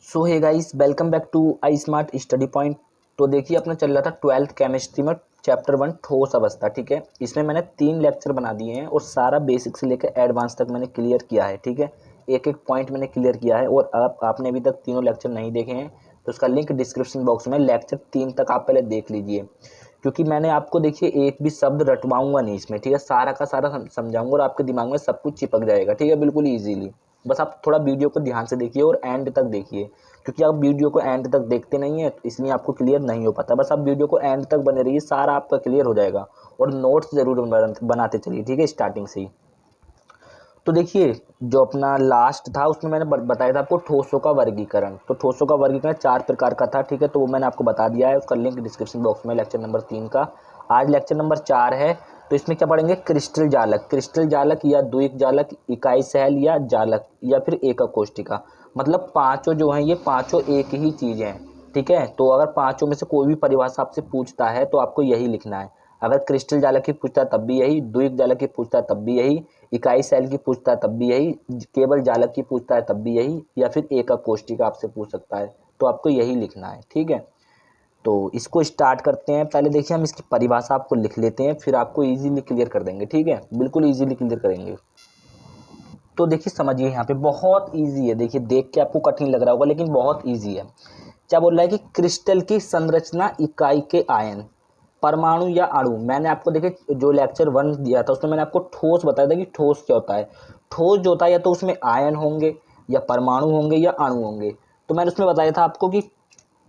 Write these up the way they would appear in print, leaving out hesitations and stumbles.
So hey guys, welcome back to I smart study point. तो देखिए, अपना चल रहा था 12th केमिस्ट्री में चैप्टर 1 ठोस अवस्था। ठीक है, इसमें मैंने 3 लेक्चर बना दिए हैं और सारा बेसिक से लेकर एडवांस तक मैंने क्लियर किया है। ठीक है, एक एक पॉइंट मैंने क्लियर किया है। और आपने अभी तक तीनों लेक्चर नहीं देखे हैं तो उसका लिंक डिस्क्रिप्शन बॉक्स में, लेक्चर 3 तक आप पहले देख लीजिए, क्योंकि मैंने आपको देखिए एक भी शब्द रटवाऊंगा नहीं इसमें। ठीक है, सारा का सारा समझाऊंगा और आपके दिमाग में सब कुछ चिपक जाएगा। ठीक है, बिल्कुल ईजीली। बस आप थोड़ा वीडियो को ध्यान से देखिए और एंड तक देखिए, क्योंकि आप वीडियो को एंड तक देखते नहीं है तो इसलिए आपको क्लियर नहीं हो पाता। बस आप वीडियो को एंड तक बने रहिए, सारा आपका क्लियर हो जाएगा। और नोट्स जरूर बनाते चलिए, ठीक है, स्टार्टिंग से ही। तो देखिए, जो अपना लास्ट था उसमें मैंने बताया था आपको ठोसों का वर्गीकरण। तो ठोसों का वर्गीकरण 4 प्रकार का था। ठीक है, तो वो मैंने आपको बता दिया है, उसका लिंक डिस्क्रिप्शन बॉक्स में, लेक्चर नंबर 3 का। आज लेक्चर नंबर 4 है। तो इसमें क्या पढ़ेंगे? क्रिस्टल जालक। क्रिस्टल जालक या द्विक जालक, इकाई सैल या जालक, या फिर एकक कोष्टिका। मतलब पांचों जो हैं ये पांचों एक ही चीज़ हैं। ठीक है, तो अगर पांचों में से कोई भी परिभाषा आपसे पूछता है तो आपको यही लिखना है। अगर क्रिस्टल जालक की पूछता है तब भी यही, द्विक जालक की पूछता है तब भी यही, इकाई सैल की पूछता है तब भी यही, केवल जालक की पूछता है तब भी यही, या फिर एकक कोष्टिका आपसे पूछ सकता है तो आपको यही लिखना है। ठीक है, तो इसको स्टार्ट करते हैं। पहले देखिए, हम इसकी परिभाषा आपको लिख लेते हैं, फिर आपको इजीली क्लियर कर देंगे। ठीक है, बिल्कुल इजीली क्लियर करेंगे। तो देखिए, समझिए, यहाँ पे बहुत इजी है। देखिए, देख के आपको कठिन लग रहा होगा लेकिन बहुत इजी है। क्या बोल रहा है कि क्रिस्टल की संरचना, इकाई के आयन, परमाणु या अणु। मैंने आपको देखिए जो लेक्चर 1 दिया था उसमें मैंने आपको ठोस बताया था कि ठोस क्या होता है। ठोस जो होता है या तो उसमें आयन होंगे, या परमाणु होंगे, या अणु होंगे। तो मैंने उसमें बताया था आपको कि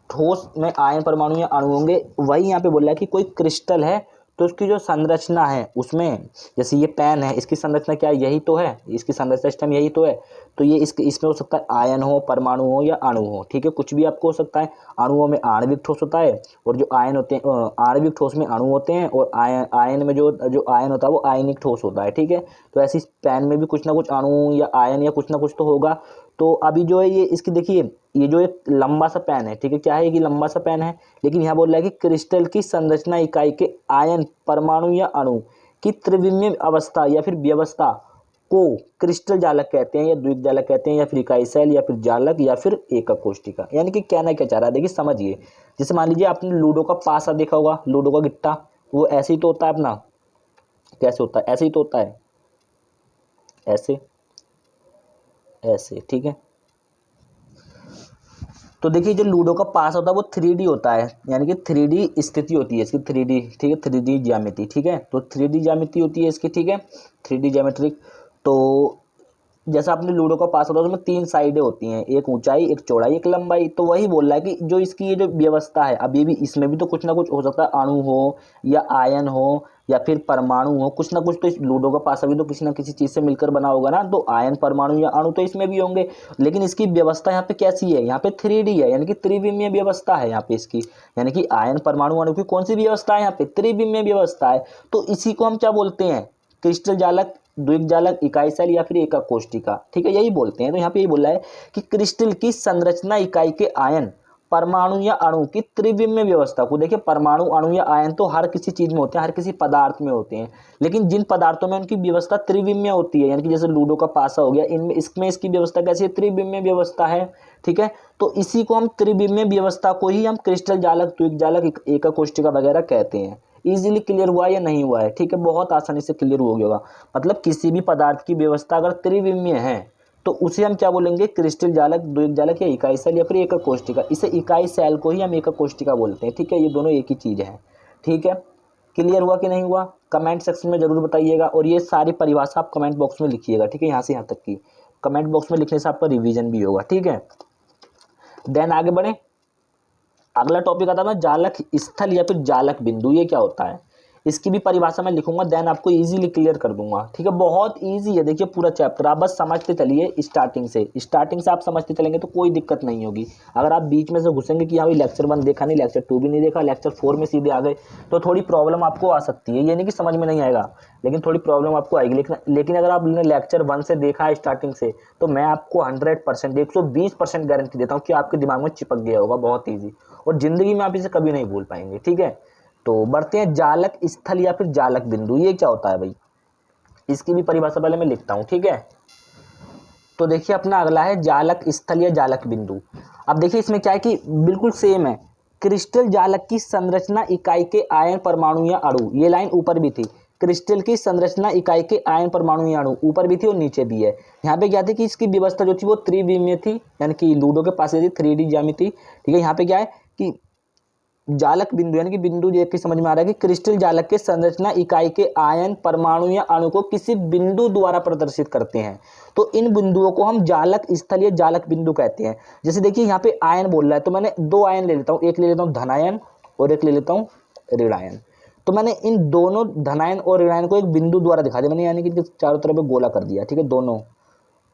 ठोस में आयन, परमाणु या अणु होंगे। वही यहाँ पे बोल रहा है कि कोई क्रिस्टल है तो उसकी जो संरचना है उसमें, जैसे ये पेन है, इसकी संरचना क्या है? यही तो है, इसकी संरचना सिस्टम यही तो है। तो ये इसमें हो सकता है आयन हो, परमाणु हो, या अणु हो। ठीक है, कुछ भी आपको हो सकता है। अणुओं में आणविक ठोस होता है, और जो आयन होते हैं, आणविक ठोस में अणु होते हैं, और आयन में जो आयन होता है वो आयनिक ठोस होता है। ठीक है, तो ऐसी पेन में भी कुछ ना कुछ अणु या आयन या कुछ ना कुछ तो होगा। तो अभी जो है ये इसकी देखिए, ये जो एक लंबा सा पेन है, ठीक है, क्या है? ये लंबा सा पेन है, लेकिन यहाँ बोल रहा है कि क्रिस्टल की संरचना, इकाई के आयन, परमाणु या अणु की त्रिविमीय अवस्था या फिर व्यवस्था को क्रिस्टल जालक कहते हैं, या द्विक जालक कहते हैं, या फिर इकाई सैल, या फिर जालक, या फिर एकक कोष्टिका। यानी कि कहना क्या चाह रहा है, देखिए समझिए। जैसे मान लीजिए आपने लूडो का पासा देखा होगा, लूडो का गिट्टा, वो ऐसे ही तो होता है अपना। कैसे होता है? ऐसे ही तो होता है, ऐसे, ऐसे। ठीक है, तो देखिए जो लूडो का पास होता है वो 3D होता है, यानी कि 3D स्थिति होती है इसकी, 3D। ठीक है, 3D ज्यामिति। ठीक है, तो 3D ज्यामिति होती है इसकी। ठीक है, 3D ज्यामेट्रिक। तो जैसा आपने लूडो का पास होता है उसमें 3 साइडें होती हैं, एक ऊंचाई, एक चौड़ाई, एक लंबाई। तो वही बोल रहा है कि जो इसकी ये जो व्यवस्था है, अब ये भी, इसमें भी तो कुछ ना कुछ हो सकता है, अणु हो, या आयन हो, या फिर परमाणु हो। कुछ ना कुछ तो इस लूडो का पासा भी तो किसी ना किसी चीज से मिलकर बना होगा ना। तो आयन, परमाणु या अणु तो इसमें भी होंगे, लेकिन इसकी व्यवस्था यहाँ पे कैसी है? यहाँ पे 3D है, यानी कि त्रिविमीय व्यवस्था है यहाँ पे इसकी। यानी कि आयन, परमाणु, अणु की कौन सी व्यवस्था है? यहाँ पे त्रिविमीय व्यवस्था है। तो इसी को हम क्या बोलते हैं? क्रिस्टल जालक, द्विक जालक, इकाई सैल, या फिर एकक कोष्टिका। ठीक है, यही बोलते हैं। तो यहाँ पे यही बोल रहा है कि क्रिस्टल की संरचना, इकाई के आयन, परमाणु या अणु की त्रिविमीय व्यवस्था को। देखिए, परमाणु, अणु या आयन तो हर किसी चीज में होते हैं, हर किसी पदार्थ में होते हैं, लेकिन जिन पदार्थों में उनकी व्यवस्था त्रिविमीय होती है, यानी कि जैसे लूडो का पासा हो गया, इनमें इसमें इसकी व्यवस्था कैसी है? त्रिविमीय व्यवस्था है। ठीक है, तो इसी को हम त्रिविमीय व्यवस्था को ही हम क्रिस्टल जालक, द्विक जालक, एकक कोष्टिका वगैरह कहते हैं। इजीली क्लियर हुआ या नहीं हुआ है? ठीक है, बहुत आसानी से क्लियर हो गया होगा। मतलब किसी भी पदार्थ की व्यवस्था अगर त्रिविमीय है तो उसे हम क्या बोलेंगे? क्रिस्टल जालक, द्विक जालक, या इकाई सैल, या फिर एकक कोष्टिका। इसे इकाई सैल को ही हम एकक कोष्टिका बोलते हैं। ठीक है, ये दोनों एक ही चीज है। ठीक है, क्लियर हुआ कि नहीं हुआ? कमेंट सेक्शन में जरूर बताइएगा, और ये सारी परिभाषा आप कमेंट बॉक्स में लिखिएगा। ठीक है, यहाँ से यहाँ तक की कमेंट बॉक्स में लिखने से आपका रिवीजन भी होगा। ठीक है, देन आगे बढ़े। अगला टॉपिक आता है जालक स्थल या फिर जालक बिंदु। ये क्या होता है? इसकी भी परिभाषा मैं लिखूंगा, देन आपको इजीली क्लियर कर दूंगा। ठीक है, बहुत इजी है। देखिए पूरा चैप्टर आप बस समझते चलिए, स्टार्टिंग से आप समझते चलेंगे तो कोई दिक्कत नहीं होगी। अगर आप बीच में से घुसेंगे कि हाँ भाई लेक्चर 1 देखा नहीं, लेक्चर 2 भी नहीं देखा, लेक्चर 4 में सीधे आ गए, तो थोड़ी प्रॉब्लम आपको आ सकती है। ये नहीं कि समझ में नहीं आएगा, लेकिन थोड़ी प्रॉब्लम आपको आएगी। लेकिन अगर आपने लेक्चर 1 से देखा है स्टार्टिंग से, तो मैं आपको 100%, 120% गारंटी देता हूँ कि आपके दिमाग में चिपक गया होगा, बहुत ईजी, और जिंदगी में आप इसे कभी नहीं भूल पाएंगे। ठीक है, तो बढ़ते हैं। जालक स्थल या फिर जालक बिंदु, ये क्या होता है भाई? इसकी भी परिभाषा पहले मैं लिखता हूं। ठीक है, तो देखिए अपना अगला है जालक स्थल या जालक बिंदु। अब देखिए इसमें क्या है कि बिल्कुल सेम है, क्रिस्टल जालक की संरचना इकाई के आयन परमाणु या अणु, ये लाइन ऊपर भी थी, क्रिस्टल की संरचना इकाई के आयन परमाणु या अणु ऊपर भी थी और नीचे भी है। यहाँ पे क्या थी कि इसकी व्यवस्था जो थी वो त्रिविमीय थी, यानी कि लूडो के पास थी 3D ज्यामिति, ठीक है। यहाँ पे क्या है कि जालक बिंदु यानी कि बिंदु देख के समझ में आ रहा है कि क्रिस्टल जालक के संरचना इकाई के आयन परमाणु या अणु को किसी बिंदु द्वारा प्रदर्शित करते हैं। तो इन बिंदुओं को हम जालक स्थल या जालक बिंदु कहते हैं। जैसे देखिए यहाँ पे आयन बोल रहा है, तो मैंने दो आयन ले लेता हूँ, एक ले लेता हूँ धनायन और एक ले लेता हूँ ऋणायन। तो मैंने इन दोनों धनायन और ऋणायन को एक बिंदु द्वारा दिखा दिया, मैंने यानी कि चारों तरफ गोला कर दिया, ठीक है, दोनों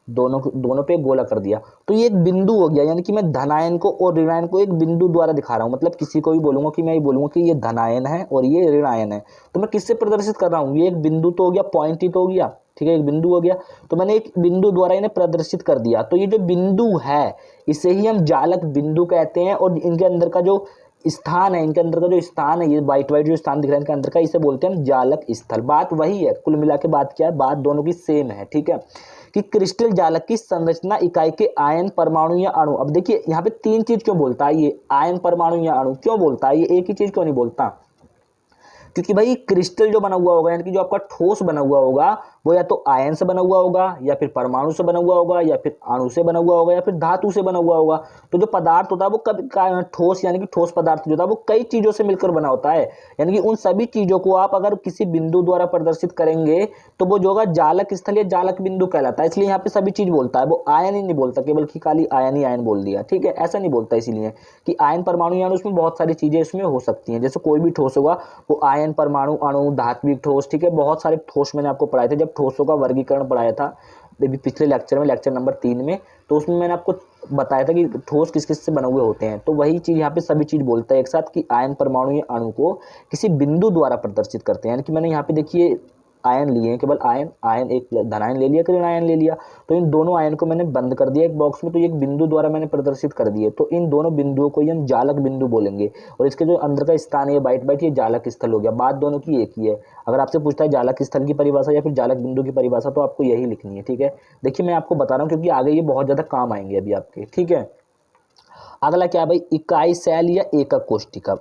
दोनों पे गोला कर दिया। तो ये एक बिंदु हो गया, यानी कि मैं धनायन को और ऋणायन को एक बिंदु द्वारा दिखा रहा हूँ। मतलब किसी को भी बोलूंगा कि मैं ये बोलूंगा कि ये धनायन है और ये ऋणायन है, तो मैं किससे प्रदर्शित कर रहा हूँ, ये एक बिंदु तो हो गया, पॉइंट ही तो हो गया, ठीक है, एक बिंदु हो गया। तो मैंने एक बिंदु द्वारा इन्हें प्रदर्शित कर दिया। तो ये जो बिंदु है इसे ही हम जालक बिंदु कहते हैं, और इनके अंदर का जो स्थान है, इनके अंदर का जो स्थान है, ये वाइट वाइट जो स्थान दिख रहा है इनके अंदर का, इसे बोलते हैं हम जालक स्थल। बात वही है, कुल मिला के बात क्या है, बात दोनों की सेम है, ठीक है, कि क्रिस्टल जालक की संरचना इकाई के आयन परमाणु या अणु। अब देखिए यहाँ पे तीन चीज क्यों बोलता है, ये आयन परमाणु या अणु क्यों बोलता है, ये एक ही चीज क्यों नहीं बोलता, क्योंकि भाई क्रिस्टल जो बना हुआ होगा यानी कि जो आपका ठोस बना हुआ होगा वो या तो आयन से बना हुआ होगा, या फिर परमाणु से बना हुआ होगा, या फिर अणु से बना हुआ होगा, या फिर धातु से बना हुआ होगा। तो जो पदार्थ होता है वो कभी ठोस यानी कि ठोस पदार्थ जो होता है वो कई चीजों से मिलकर बना होता है। यानी कि उन सभी चीजों को आप अगर किसी बिंदु द्वारा प्रदर्शित करेंगे तो वो जो होगा जालक स्थल या जालक बिंदु कहलाता है। इसलिए यहाँ पे सभी चीज बोलता है, वो आयन ही नहीं बोलता केवल कि खाली आयन ही आयन बोल दिया, ठीक है, ऐसा नहीं बोलता। इसीलिए कि आयन परमाणु यानी उसमें बहुत सारी चीजें इसमें हो सकती हैं, जैसे कोई भी ठोस होगा वो आयन परमाणु अणु धात्विक ठोस, ठीक है, बहुत सारे ठोस मैंने आपको पढ़ाए थे जब ठोसों का वर्गीकरण पढ़ाया था पिछले लेक्चर में, लेक्चर नंबर 3 में। तो उसमें मैंने आपको बताया था कि ठोस किस किस से बने हुए होते हैं। तो वही चीज यहाँ पे सभी चीज बोलता है एक साथ कि आयन परमाणु या अणु को किसी बिंदु द्वारा प्रदर्शित करते हैं। यानी कि मैंने यहाँ पे देखिए आयन लिए हैं, केवल आयन, आयन एक धनायन ले लिया, ऋणायन ले लिया, तो इन दोनों आयन को मैंने बंद कर दिया एक बॉक्स में, तो एक बिंदु द्वारा मैंने प्रदर्शित कर दिए। तो इन दोनों बिंदुओं को ही हम जालक बिंदु बोलेंगे, और इसके जो अंदर का स्थान है बाइट बाइट ये जालक स्थल हो गया। बात दोनों की एक ही है। अगर आपसे पूछता है जालक स्थल की परिभाषा या फिर जालक बिंदु की परिभाषा, तो आपको यही लिखनी है, ठीक है। देखिए मैं आपको बता रहा हूँ क्योंकि आगे ये बहुत ज्यादा काम आएंगे अभी आपके, ठीक है। अगला क्या है भाई, इकाई शैल या एकक कोष्टिका।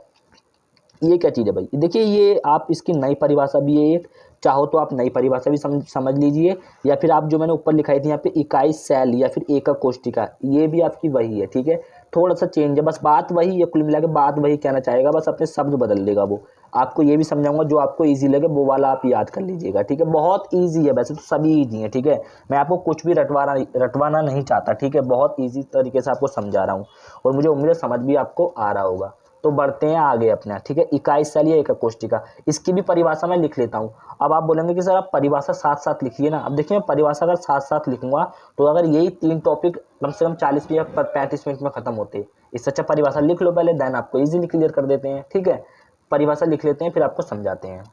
ये क्या चीज़ है भाई, देखिए ये आप इसकी नई परिभाषा भी है एक, चाहो तो आप नई परिभाषा भी समझ लीजिए, या फिर आप जो मैंने ऊपर लिखाई थी यहाँ पे इकाई शैल या फिर एकक कोष्टिका, ये भी आपकी वही है, ठीक है। थोड़ा सा चेंज है, बस बात वही है, कुल मिला के बात वही कहना चाहेगा, बस अपने शब्द बदल देगा वो। आपको ये भी समझाऊंगा, जो आपको ईजी लगे वो वाला आप याद कर लीजिएगा, ठीक है। बहुत ईजी है, वैसे तो सभी ईजी है, ठीक है। मैं आपको कुछ भी रटवाना नहीं चाहता, ठीक है, बहुत ईजी तरीके से आपको समझा रहा हूँ, और मुझे उम्मीद है समझ भी आपको आ रहा होगा। तो बढ़ते हैं आगे अपना, ठीक है। इकाई शैल या एकक कोष्टिका, इसकी भी परिभाषा मैं लिख लेता हूँ। अब आप बोलेंगे कि सर आप परिभाषा साथ साथ लिखिए ना। अब देखिए मैं परिभाषा अगर साथ साथ लिखूंगा तो अगर यही 3 टॉपिक कम से कम 40 या 35 मिनट में खत्म होते। इससे अच्छा परिभाषा लिख लो पहले, देन आपको इजीली क्लियर कर देते हैं, ठीक है। परिभाषा लिख लेते हैं फिर आपको समझाते हैं।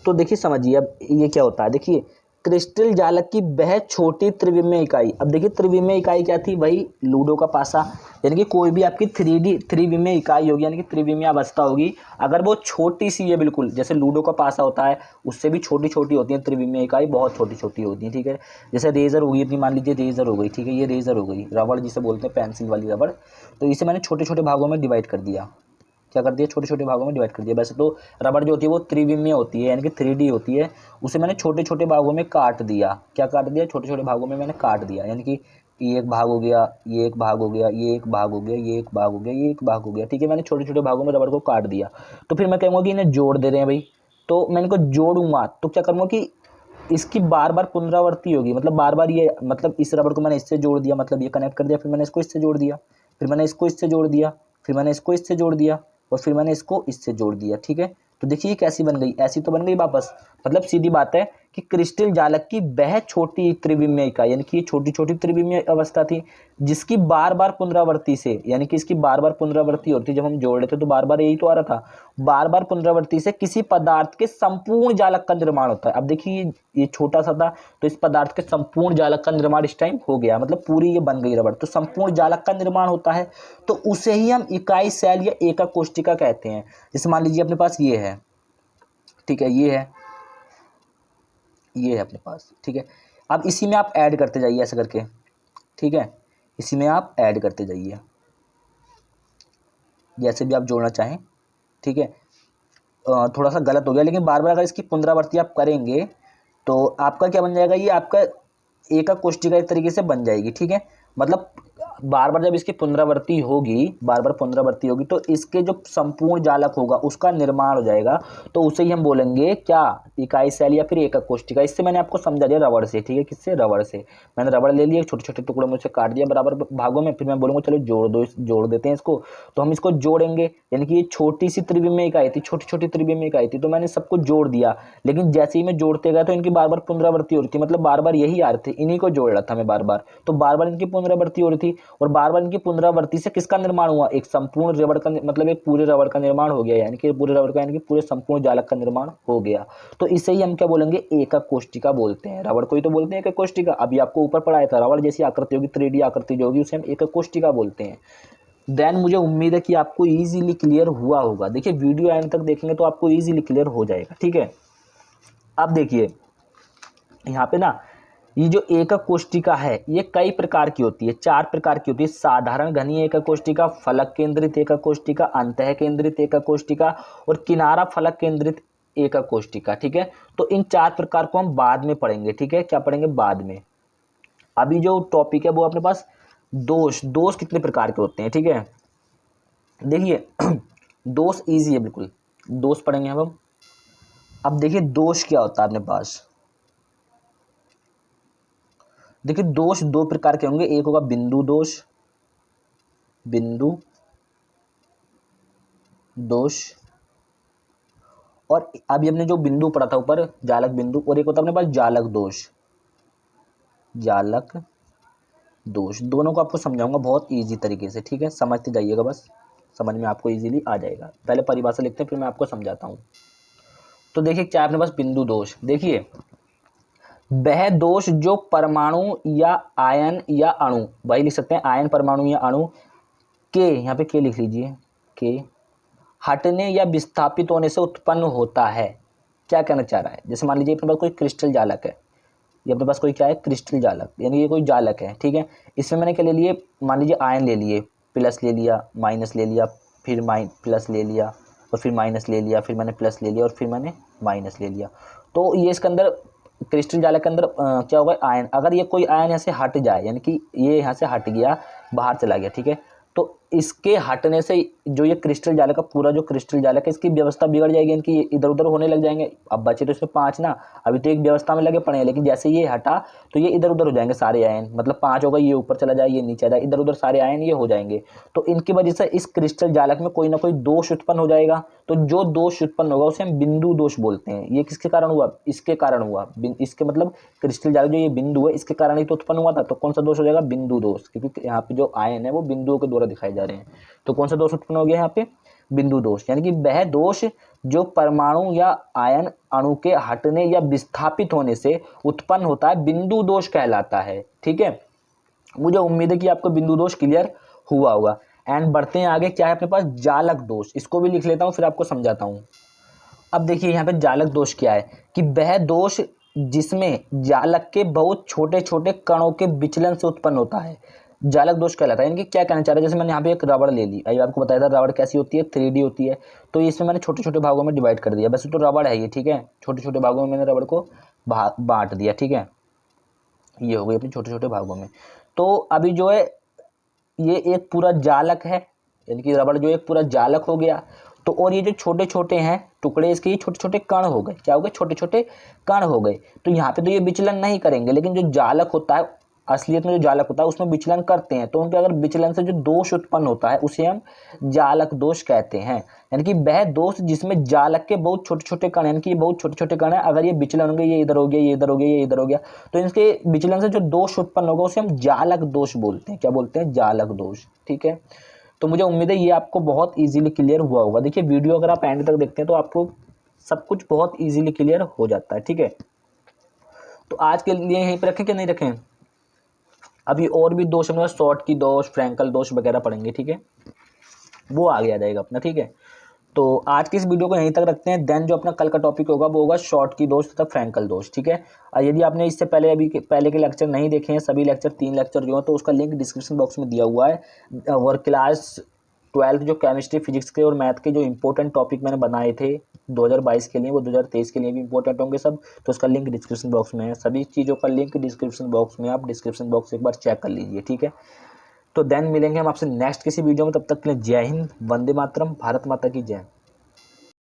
तो देखिए समझिए अब ये क्या होता है, देखिए क्रिस्टल जालक की वह छोटी त्रिविमीय इकाई। अब देखिए त्रिविमीय इकाई क्या थी, वही लूडो का पासा, यानी कि कोई भी आपकी त्रिविमीय इकाई होगी, यानी कि त्रिविमीय अवस्था होगी, अगर वो छोटी सी है बिल्कुल, जैसे लूडो का पासा होता है उससे भी छोटी छोटी होती है त्रिविमीय इकाई, बहुत छोटी छोटी होती है, ठीक है। जैसे रेजर होगी अपनी, मान लीजिए रेजर हो गई, ठीक है, ये रेजर हो गई, रबड़ जिसे बोलते हैं पेंसिल वाली रबड़, तो इसे मैंने छोटे छोटे भागों में डिवाइड कर दिया। क्या कर दिया, छोटे छोटे भागों में डिवाइड कर दिया। वैसे तो रबड़ जो होती है वो त्रिविमीय होती है, यानी कि 3D होती है, उसे मैंने छोटे छोटे भागों में काट दिया। क्या काट दिया, छोटे छोटे भागों में मैंने काट दिया, यानी कि ये एक भाग हो गया, ये एक भाग हो गया, ये एक भाग हो गया, ये एक भाग हो गया, ये एक भाग हो गया, ठीक है। मैंने छोटे छोटे भागों में रबड़ को काट दिया। तो फिर मैं कहूँगा कि इन्हें जोड़ दे रहे हैं भाई, तो मैं इनको जोड़ूंगा तो क्या करूँगा कि इसकी बार बार पुनरावृत्ति होगी, मतलब बार बार ये, मतलब इस रबड़ को मैंने इससे जोड़ दिया, मतलब ये कनेक्ट कर दिया, फिर मैंने इसको इससे जोड़ दिया, फिर मैंने इसको इससे जोड़ दिया, फिर मैंने इसको इससे जोड़ दिया, और फिर मैंने इसको इससे जोड़ दिया, ठीक है। तो देखिए ये कैसी बन गई, ऐसी तो बन गई वापस। मतलब सीधी बात है कि क्रिस्टल जालक की वह छोटी त्रिविमीय इकाई, यानी कि ये छोटी छोटी त्रिविमीय अवस्था थी जिसकी बार बार पुनरावृत्ति से, यानी कि इसकी बार बार पुनरावृत्ति होती, जब हम जोड़ रहे थे तो बार बार यही तो आ रहा था, बार बार पुनरावृत्ति से किसी पदार्थ के संपूर्ण जालक का निर्माण होता है। अब देखिए ये छोटा सा था, तो इस पदार्थ के संपूर्ण जालक का निर्माण इस टाइम हो गया, मतलब पूरी ये बन गई रबड़, तो संपूर्ण जालक का निर्माण होता है, तो उसे ही हम इकाई शैल या एकक कोष्टिका कहते हैं। जैसे मान लीजिए अपने पास ये है, ठीक है, ये है अपने पास, ठीक है। अब इसी में आप ऐड करते जाइए ऐसा करके, ठीक है, इसी में आप ऐड करते जाइए, जैसे भी आप जोड़ना चाहें, ठीक है। थोड़ा सा गलत हो गया, लेकिन बार बार अगर इसकी पुनरावृत्ति आप करेंगे तो आपका क्या बन जाएगा, ये आपका एकक कोष्टिका एक तरीके से बन जाएगी, ठीक है। मतलब बार बार जब इसकी पुनरावृत्ति होगी, बार बार पुनरावृत्ति होगी तो इसके जो संपूर्ण जालक होगा उसका निर्माण हो जाएगा, तो उसे ही हम बोलेंगे क्या, इकाई शैल या फिर एकक कोष्टिका। इससे मैंने आपको समझा दिया रबड़ से, ठीक है। किससे, रबड़ से। मैंने रबड़ ले लिया, छोटे छोटे टुकड़ों में उसे काट दिया बराबर भागों में, फिर मैं बोलूँगा चलो जोड़ दो, जोड़ देते हैं इसको। तो हम इसको जोड़ेंगे, यानी कि ये छोटी सी त्रिविम इकाई थी, छोटी छोटी त्रिविम इकाई थी, तो मैंने सबको जोड़ दिया। लेकिन जैसे ही मैं जोड़ते गया तो इनकी बार बार पुनरावृत्ति हो रही थी, मतलब बार बार यही आ रहे थे, इन्हीं को जोड़ रहा था मैं बार बार, तो बार बार इनकी पुनरावृत्ति हो रही थी। और बार बार इनकी पुनरावृत्ति से किसका निर्माण हुआ, एक संपूर्ण रबड़ का, मतलब एक पूरे रबड़ का निर्माण हो गया, यानी कि पूरे रबड़ का, यानी कि पूरे संपूर्ण जालक का निर्माण हो गया। तो इसे ही हम क्या बोलेंगे, एकक कोष्टिका बोलते हैं। रबड़ को ही तो बोलते हैं एकक कोष्टिका। अभी आपको ऊपर पढ़ाया था, रबड़ जैसी आकृति होगी, 3D आकृति जो होगी उसे हम एकक कोष्टिका बोलते हैं। देन मुझे उम्मीद है कि आपको इजीली क्लियर हुआ होगा। देखिए वीडियो एंड तक देखेंगे तो आपको इजीली क्लियर हो जाएगा, ठीक है। अब देखिए यहाँ पे ना, ये जो एकक कोष्टिका है ये कई प्रकार की होती है, 4 प्रकार की होती है। साधारण घनीय एकक कोष्टिका, फलक केंद्रित एकक कोष्टिका, अंतः केंद्रित एकक कोष्टिका और किनारा फलक केंद्रित एकक कोष्टिका, ठीक है। तो इन 4 प्रकार को हम बाद में पढ़ेंगे, ठीक है। क्या पढ़ेंगे, बाद में। अभी जो टॉपिक है वो अपने पास दोष, दोष कितने प्रकार के होते हैं, ठीक है। देखिए दोष इजी है बिल्कुल, दोष पढ़ेंगे हम। अब देखिए दोष क्या होता है अपने पास। देखिए दोष 2 प्रकार के होंगे, एक होगा बिंदु दोष, बिंदु दोष, और अभी हमने जो बिंदु पढ़ा था ऊपर, जालक बिंदु, और एक होता है अपने पास जालक दोष, जालक दोष। दोनों को आपको समझाऊंगा बहुत इजी तरीके से, ठीक है। समझते जाइएगा, बस समझ में आपको इजीली आ जाएगा। पहले परिभाषा लिखते हैं फिर मैं आपको समझाता हूँ। तो देखिए क्या है अपने पास बिंदु दोष। देखिए वह दोष जो परमाणु या आयन या अणु, वही लिख सकते हैं आयन, परमाणु या अणु के, यहाँ पे के लिख लीजिए, के हटने या विस्थापित होने से उत्पन्न होता है। क्या कहना चाह रहा है, जैसे मान लीजिए अपने पास कोई क्रिस्टल जालक है, ये अपने पास कोई क्या है, क्रिस्टल जालक, यानी ये कोई जालक है, ठीक है। इसमें मैंने क्या ले लिए, मान लीजिए आयन ले लिए, प्लस ले लिया, माइनस ले लिया, फिर प्लस ले लिया, और फिर माइनस ले लिया, फिर मैंने प्लस ले लिया, और फिर मैंने माइनस ले लिया। तो ये इसके अंदर क्रिस्टल जालक के अंदर क्या होगा, आयन। अगर ये कोई आयन यहाँ से हट जाए, यानी कि ये यहाँ से हट गया, बाहर चला गया, ठीक है, तो इसके हटने से जो ये क्रिस्टल जालक का पूरा जो क्रिस्टल जालक है इसकी व्यवस्था बिगड़ जाएगी, इनकी ये इधर उधर होने लग जाएंगे। अब बचे तो इसमें 5 ना, अभी तो एक व्यवस्था में लगे पड़े हैं, लेकिन जैसे ये हटा तो ये इधर उधर हो जाएंगे सारे आयन, मतलब 5 होगा, ये ऊपर चला जाए, ये नीचे आ जाए, इधर उधर सारे आयन ये हो जाएंगे। तो इनकी वजह से इस क्रिस्टल जालक में कोई ना कोई दोष उत्पन्न हो जाएगा। तो जो दोष उत्पन्न होगा उसे हम बिंदु दोष बोलते हैं। ये किसके कारण हुआ, इसके कारण हुआ, इसके मतलब क्रिस्टल जालक जो ये बिंदु है इसके कारण ही तो उत्पन्न हुआ था। तो कौन सा दोष हो जाएगा, बिंदु दोष, क्योंकि यहाँ पे जो आयन है वो बिंदुओं के द्वारा दिखाए जा रहे हैं। तो कौन सा दोष उत्पन्न हो गया यहाँ पे, बिंदु दोष। यानी कि वह दोष जो परमाणु या आयन अणु के हटने या विस्थापित होने से उत्पन्न होता है बिंदु दोष कहलाता है, ठीक है। मुझे उम्मीद है कि आपको बिंदु दोष क्लियर हुआ होगा। एंड बढ़ते हैं आगे, क्या है अपने पास, जालक दोष। इसको भी लिख लेता हूँ फिर आपको समझाता हूँ। अब देखिए यहाँ पे जालक दोष क्या है, कि वह दोष जिसमें जालक के बहुत छोटे छोटे कणों के विचलन से उत्पन्न होता है, जालक दोष कहलाता है। यानी कि क्या कहना चाह रहा है, जैसे मैंने यहाँ पे एक रबड़ ले ली, अभी आपको बताया था रबड़ कैसी होती है, 3D होती है। तो इसमें मैंने छोटे छोटे भागों में डिवाइड कर दिया, वैसे तो रबड़ है ये, ठीक है, छोटे छोटे भागों में मैंने रबड़ को बांट दिया, ठीक है। ये हो गई अपने छोटे छोटे भागों में। तो अभी जो है ये एक पूरा जालक है, यानी कि रबड़ जो एक पूरा जालक हो गया। तो और ये जो छोटे छोटे हैं टुकड़े, इसके ये छोटे छोटे कण हो गए, क्या हो गए, छोटे छोटे कण हो गए। तो यहाँ पे तो ये विचलन नहीं करेंगे, लेकिन जो जालक होता है, असलियत में जो जालक होता है उसमें विचलन करते हैं। तो उनके अगर विचलन से जो दोष उत्पन्न होता है उसे हम जालक दोष कहते हैं। यानी कि वह दोष जिसमें जालक के बहुत छोटे छोटे कण, यानी कि बहुत छोटे छोटे कण है, अगर ये विचलन होंगे, ये इधर हो गया, ये इधर हो गया, ये इधर हो गया, तो इनके विचलन से जो दोष उत्पन्न होगा उसे हम जालक दोष बोलते हैं। क्या बोलते हैं, जालक दोष, ठीक है। तो मुझे उम्मीद है ये आपको बहुत इजीली क्लियर हुआ होगा। देखिए वीडियो अगर आप एंड तक देखते हैं तो आपको सब कुछ बहुत इजीली क्लियर हो जाता है, ठीक है। तो आज के लिए यहीं पर रखें कि नहीं रखें, अभी और भी दोष हम शॉर्ट की दोष, फ्रैंकल दोष वगैरह पढ़ेंगे, ठीक है, वो आगे आ जाएगा अपना, ठीक है। तो आज की इस वीडियो को यहीं तक रखते हैं। देन जो अपना कल का टॉपिक होगा वो होगा शॉर्ट की दोष तथा फ्रैंकल दोष, ठीक है। और यदि आपने इससे पहले पहले के लेक्चर नहीं देखे हैं, सभी लेक्चर 3 लेक्चर जो हैं, तो उसका लिंक डिस्क्रिप्शन बॉक्स में दिया हुआ है। और क्लास 12th जो केमिस्ट्री फिजिक्स के और मैथ के जो इंपॉर्टेंट टॉपिक मैंने बनाए थे 2022 के लिए, वो 2023 के लिए भी इंपॉर्टेंट होंगे सब। तो उसका लिंक डिस्क्रिप्शन बॉक्स में है, सभी चीज़ों का लिंक डिस्क्रिप्शन बॉक्स में, आप डिस्क्रिप्शन बॉक्स एक बार चेक कर लीजिए, ठीक है। तो देन मिलेंगे हम आपसे नेक्स्ट किसी वीडियो में, तब तक के लिए जय हिंद, वंदे मातरम, भारत माता की जय।